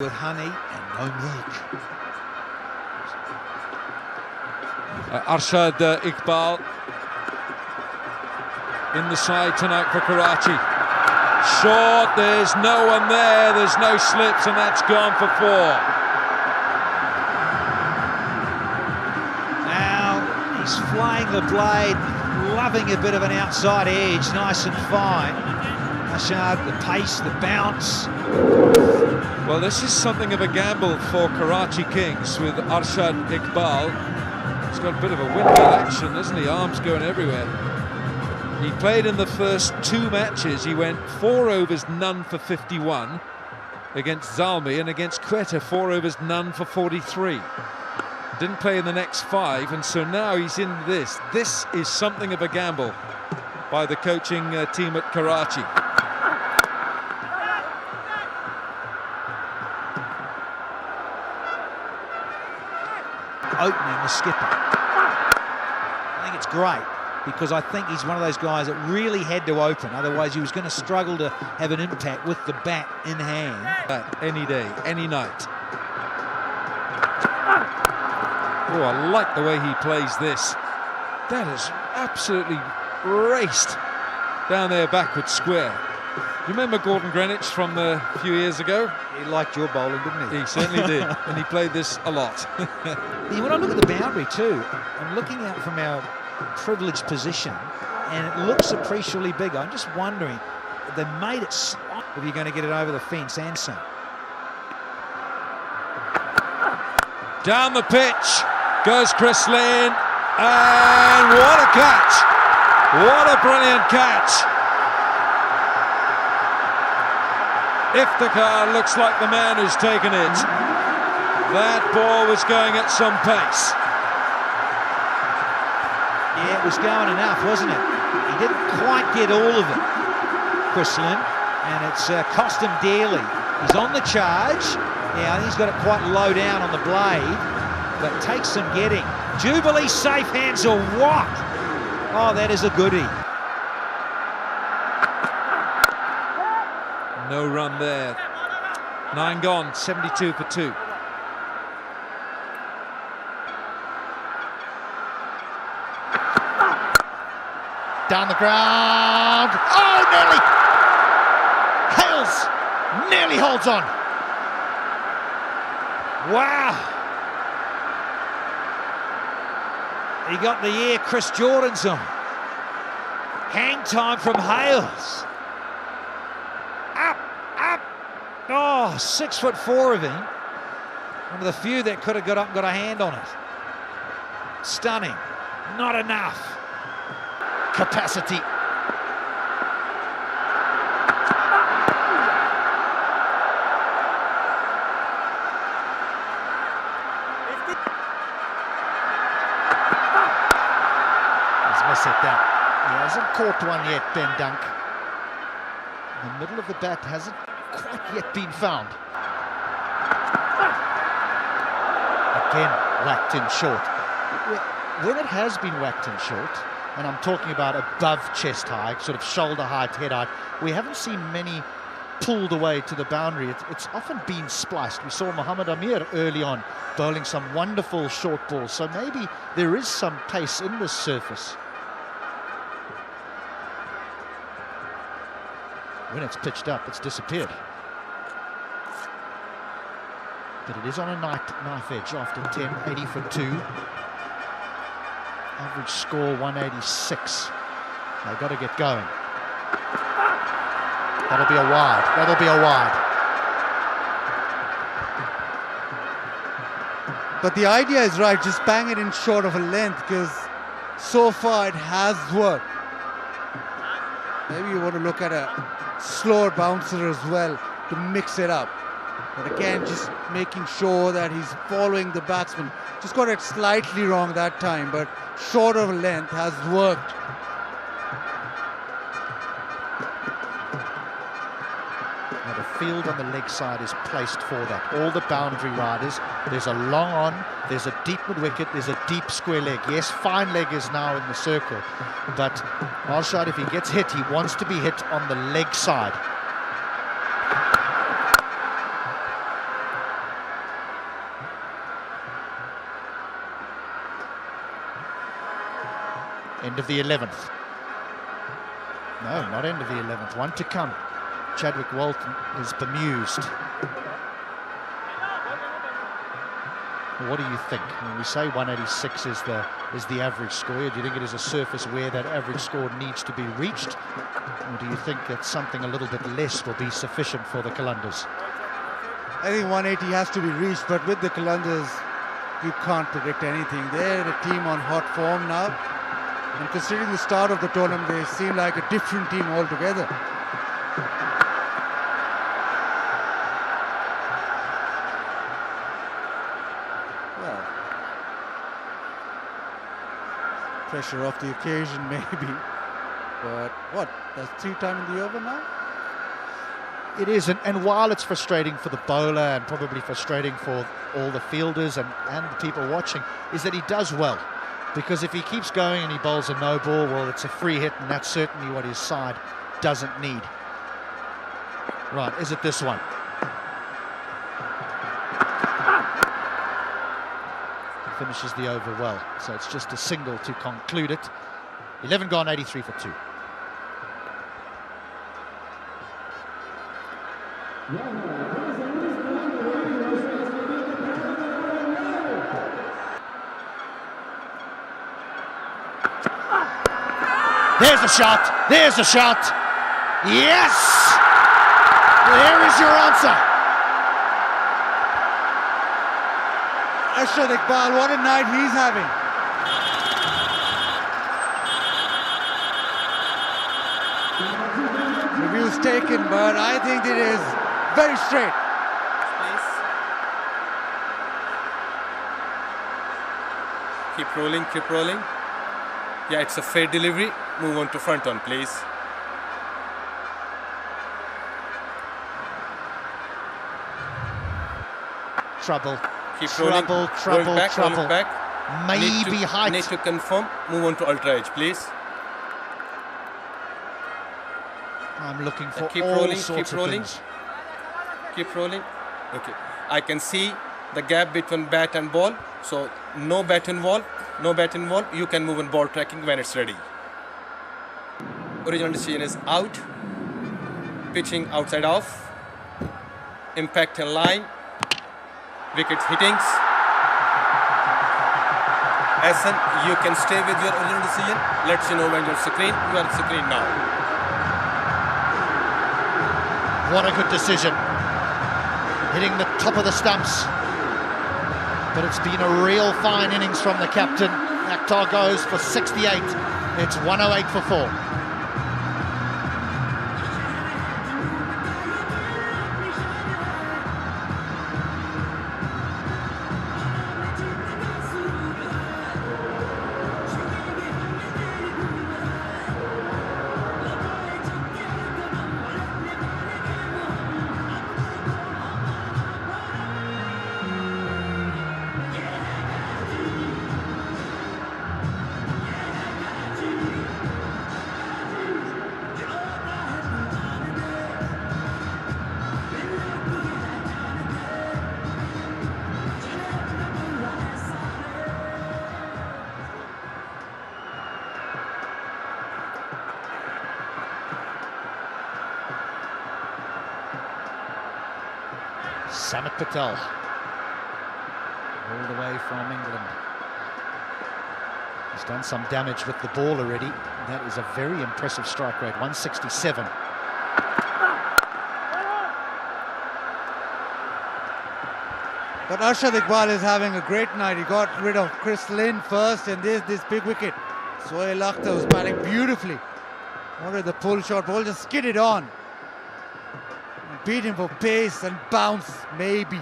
with honey and no milk. Arshad Iqbal in the side tonight for Karachi. Short, there's no one there, there's no slips, and that's gone for 4. Now he's flying the blade, loving a bit of an outside edge, nice and fine. Arshad, the pace, the bounce. Well, this is something of a gamble for Karachi Kings with Arshad Iqbal. He's got a bit of a windmill action, doesn't he? Arms going everywhere. He played in the first 2 matches. He went 4 overs, none for 51 against Zalmi, and against Quetta 4 overs, none for 43. Didn't play in the next 5, and so now he's in this. This is something of a gamble by the coaching team at Karachi. Opening the skipper. I think it's great because I think he's one of those guys that really had to open, otherwise he was going to struggle to have an impact with the bat in hand. Any day, any night. Oh, I like the way he plays this. That is absolutely raced down there backward square. You remember Gordon Greenwich from a few years ago? He liked your bowling, didn't he? He certainly did, and he played this a lot. When I look at the boundary too, I'm looking at it from our privileged position, and it looks appreciably bigger. I'm just wondering if they made it slight, if you're going to get it over the fence and some. Down the pitch goes Chris Lane, and what a catch! What a brilliant catch! Iftikhar looks like the man who's taken it. That ball was going at some pace. Yeah, it was going enough, wasn't it? He didn't quite get all of it, Chris Lynn, and it's cost him dearly. He's on the charge. Yeah, I think he's got it quite low down on the blade, but takes some getting. Jubilee safe hands or what? Oh, that is a goodie. No run there. 9 gone, 72 for 2. Down the ground. Oh, nearly! Hales nearly holds on. Wow! He got the air Chris Jordan's on. Hang time from Hales. Up. Oh, 6'4" of him. One of the few that could have got up and got a hand on it. Stunning. Not enough. Capacity. He's missed it down. He hasn't caught one yet, Ben Dunk. The middle of the bat hasn't quite yet been found. Again, whacked in short. When it has been whacked in short, and I'm talking about above chest high, sort of shoulder height, head height, we haven't seen many pulled away to the boundary. It's often been spliced. We saw Mohammad Amir early on bowling some wonderful short balls, so maybe there is some pace in this surface. When it's pitched up, it's disappeared. But it is on a knife edge after 10, 80 for 2. Average score 186. They've got to get going. That'll be a wide. That'll be a wide. But the idea is right, just bang it in short of a length, because so far it has worked. Maybe you want to look at a slower bouncer as well to mix it up. But again, just making sure that he's following the batsman. Just got it slightly wrong that time, but short of a length has worked. Now the field on the leg side is placed for that. All the boundary riders, there's a long on, there's a deep mid-wicket, there's a deep square leg. Yes, fine leg is now in the circle, but Arshad, if he gets hit, he wants to be hit on the leg side. End of the 11th. No, not end of the 11th. One to come. Chadwick Walton is bemused. What do you think? When we say 186 is the average score, do you think it is a surface where that average score needs to be reached? Or do you think that something a little bit less will be sufficient for the Qalandars? I think 180 has to be reached, but with the Qalandars, you can't predict anything. They're a team on hot form now. And considering the start of the tournament, they seem like a different team altogether. Well, pressure off the occasion maybe. But what? That's 3 times in the over now? It is, and while it's frustrating for the bowler and probably frustrating for all the fielders and the people watching, is that he does well. Because if he keeps going and he bowls a no ball, well, it's a free hit, and that's certainly what his side doesn't need. Right, is it this one? He finishes the over well, so it's just a single to conclude it. 11 gone, 83 for 2. There's a shot. There's a shot. Yes! There is your answer. Arshad Iqbal, what a night he's having. Review's taken, but I think it is very straight. Please. Keep rolling, keep rolling. Yeah, it's a fair delivery. Move on to front on, please. Trouble. Keep trouble, rolling. trouble, Roll back, trouble. roll back. Maybe height. Need to confirm. Move on to ultra edge, please. I'm looking for Keep all rolling, sorts keep of rolling. things. Keep rolling. Okay. I can see the gap between bat and ball. So no bat involved. No bat involved. You can move in ball tracking when it's ready. Original decision is out. Pitching outside off. Impact in line. Wickets hittings. Hassan, you can stay with your original decision. Let's you know when you're screen. You are screen now. What a good decision. Hitting the top of the stumps. But it's been a real fine innings from the captain. Akhtar goes for 68. It's 108 for 4. Samit Patel, all the way from England. He's done some damage with the ball already. That is a very impressive strike rate, 167. But Arshad Iqbal is having a great night. He got rid of Chris Lynn first, and there's this big wicket. Sohail Akhtar was batting beautifully. Wanted the pull shot, ball just skidded on. Beat him for pace and bounce, maybe.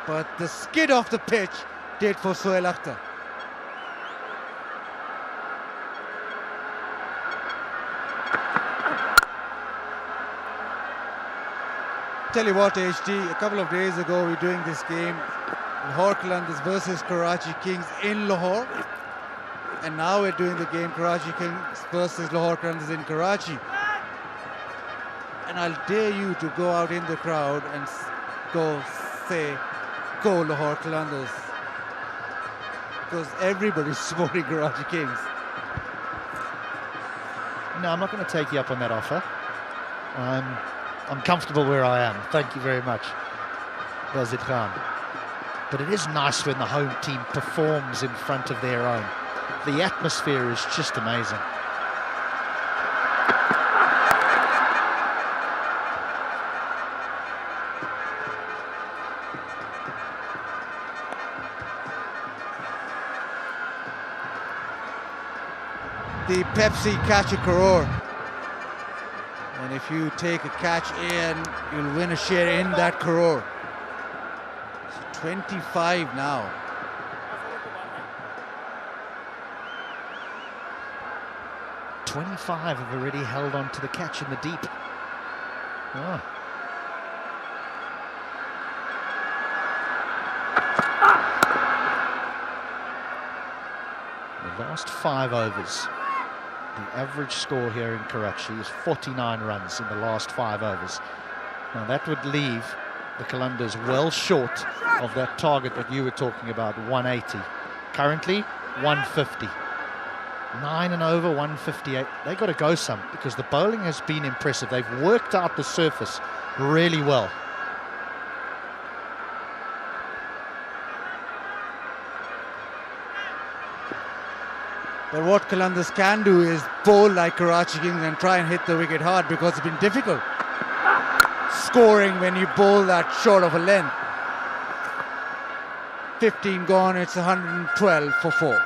But the skid off the pitch did for Sohail Akhtar. Tell you what, HD, a couple of days ago we were doing this game, Lahore Qalandars versus Karachi Kings in Lahore. And now we're doing the game Karachi Kings versus Lahore Qalandars in Karachi. And I'll dare you to go out in the crowd and go say, go Lahore Qalandars. Because everybody's supporting Karachi Kings. No, I'm not going to take you up on that offer. I'm comfortable where I am. Thank you very much, Wazir Khan. But it is nice when the home team performs in front of their own. The atmosphere is just amazing. The Pepsi catch a crore. And if you take a catch in, you'll win a share in that crore. It's 25 now. "25 have already held on to the catch in the deep." Oh. The last 5 overs. The average score here in Karachi is 49 runs in the last 5 overs. Now that would leave the Qalandars well short of that target that you were talking about, 180. Currently, 150. 9 and over, 158. They got to go some because the bowling has been impressive. They've worked out the surface really well. But what Qalandars can do is bowl like Karachi Kings and try and hit the wicket hard, because it's been difficult scoring when you bowl that short of a length. 15 gone, it's 112 for 4.